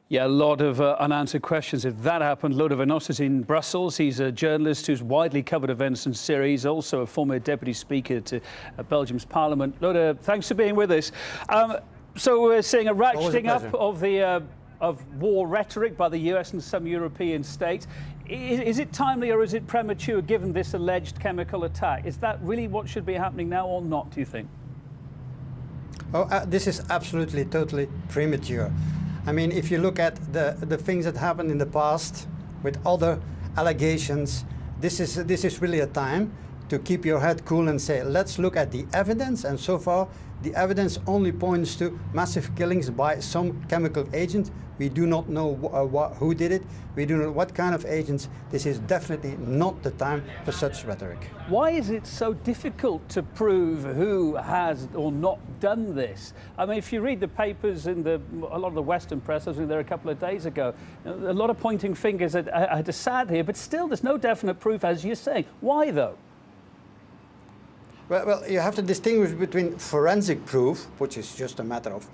Yeah, a lot of unanswered questions. If that happened, Lode Vanoost is in Brussels. He's a journalist who's widely covered events in Syria. He's also a former deputy speaker to Belgium's parliament. Lode, thanks for being with us. So we're seeing a ratcheting up of war rhetoric by the US and some European states. Is it timely or is it premature given this alleged chemical attack? Is that really what should be happening now or not, do you think? Oh, this is absolutely, totally premature. I mean, if you look at the things that happened in the past with other allegations, this is really a time to keep your head cool and say, let's look at the evidence. And so far, the evidence only points to massive killings by some chemical agent. We do not know who did it. We do not know what kind of agents. This is definitely not the time for such rhetoric. Why is it so difficult to prove who has or not done this? I mean, if you read the papers in a lot of the Western press, I was there a couple of days ago, a lot of pointing fingers at Assad here, but still there's no definite proof, as you're saying. Why, though? Well, you have to distinguish between forensic proof, which is just a matter of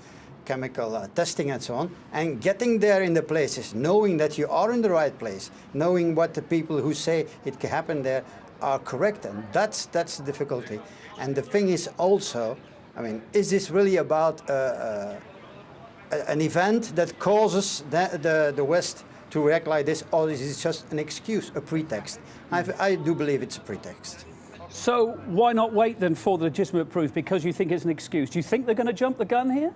chemical testing and so on, and getting there in the places, knowing that you are in the right place, knowing what the people who say it happened there are correct, and that's the difficulty. And the thing is also, I mean, is this really about an event that causes the West to react like this, or is it just an excuse, a pretext? I do believe it's a pretext. So why not wait then for the legitimate proof? Because you think it's an excuse. Do you think they're going to jump the gun here?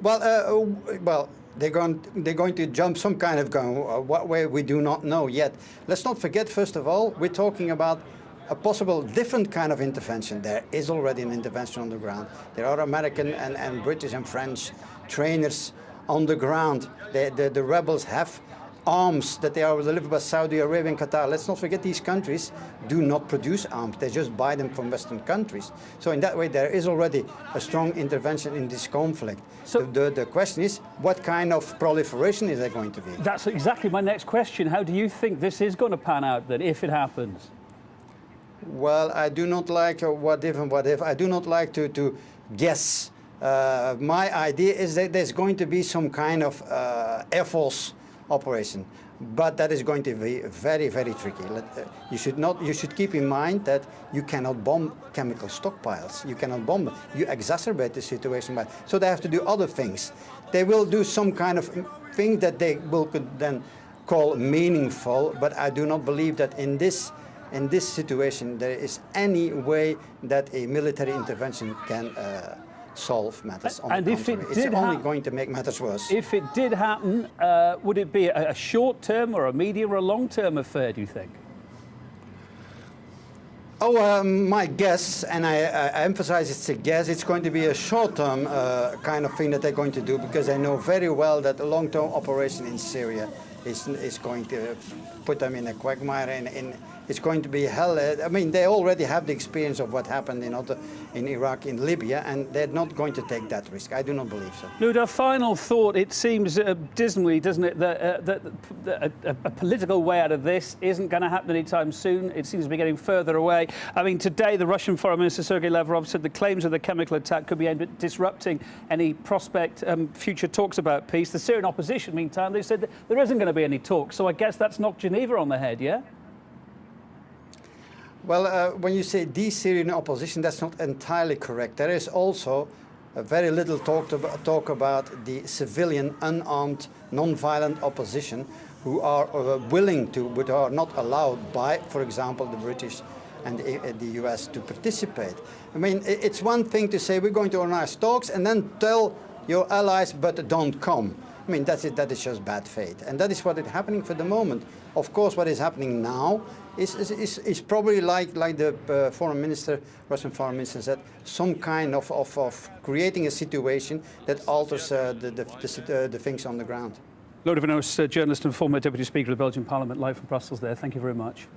Well, they're going to jump some kind of gun. What way, we do not know yet. Let's not forget, first of all, we're talking about a possible different kind of intervention. There is already an intervention on the ground. There are American and British and French trainers on the ground. The rebels have arms that they are delivered by Saudi Arabia and Qatar. Let's not forget these countries do not produce arms. They just buy them from Western countries. So in that way, there is already a strong intervention in this conflict. So the question is, what kind of proliferation is there going to be? That's exactly my next question. How do you think this is going to pan out then, if it happens? Well, I do not like what if and what if. I do not like to guess. My idea is that there's going to be some kind of Air Force operation, but that is going to be very, very tricky. You should keep in mind that you cannot bomb chemical stockpiles. You cannot bomb them. You exacerbate the situation. So they have to do other things. They will do some kind of thing that they could then call meaningful, but I do not believe that in this situation there is any way that a military intervention can solve matters. On the contrary, it's only going to make matters worse. If it did happen, would it be a short-term or a medium or a long-term affair, do you think? Oh, my guess, and I emphasize it's a guess, it's going to be a short-term kind of thing that they're going to do, because they know very well that a long-term operation in Syria is going to put them in a quagmire, and it's going to be hell. I mean, they already have the experience of what happened in Iraq, in Libya, and they're not going to take that risk. I do not believe so. Lode, a final thought. It seems dismally, doesn't it, that a political way out of this isn't going to happen anytime soon. It seems to be getting further away. I mean, today the Russian Foreign Minister Sergei Lavrov said the claims of the chemical attack could be aimed at disrupting any prospect future talks about peace. The Syrian opposition, meantime, they said that there isn't going to be any talks. So I guess that's knocked Geneva on the head, yeah? Well, when you say the Syrian opposition, that's not entirely correct. There is also very little talk about the civilian, unarmed, non-violent opposition who are willing to, but are not allowed by, for example, the British and the US to participate. I mean, it's one thing to say we're going to organize talks and then tell your allies, but don't come. I mean, that is just bad faith. And that is what is happening for the moment. Of course, what is happening now is probably like the Russian foreign minister said, some kind of creating a situation that alters the things on the ground. Lode Vanoost, journalist and former deputy speaker of the Belgian parliament, live from Brussels there. Thank you very much.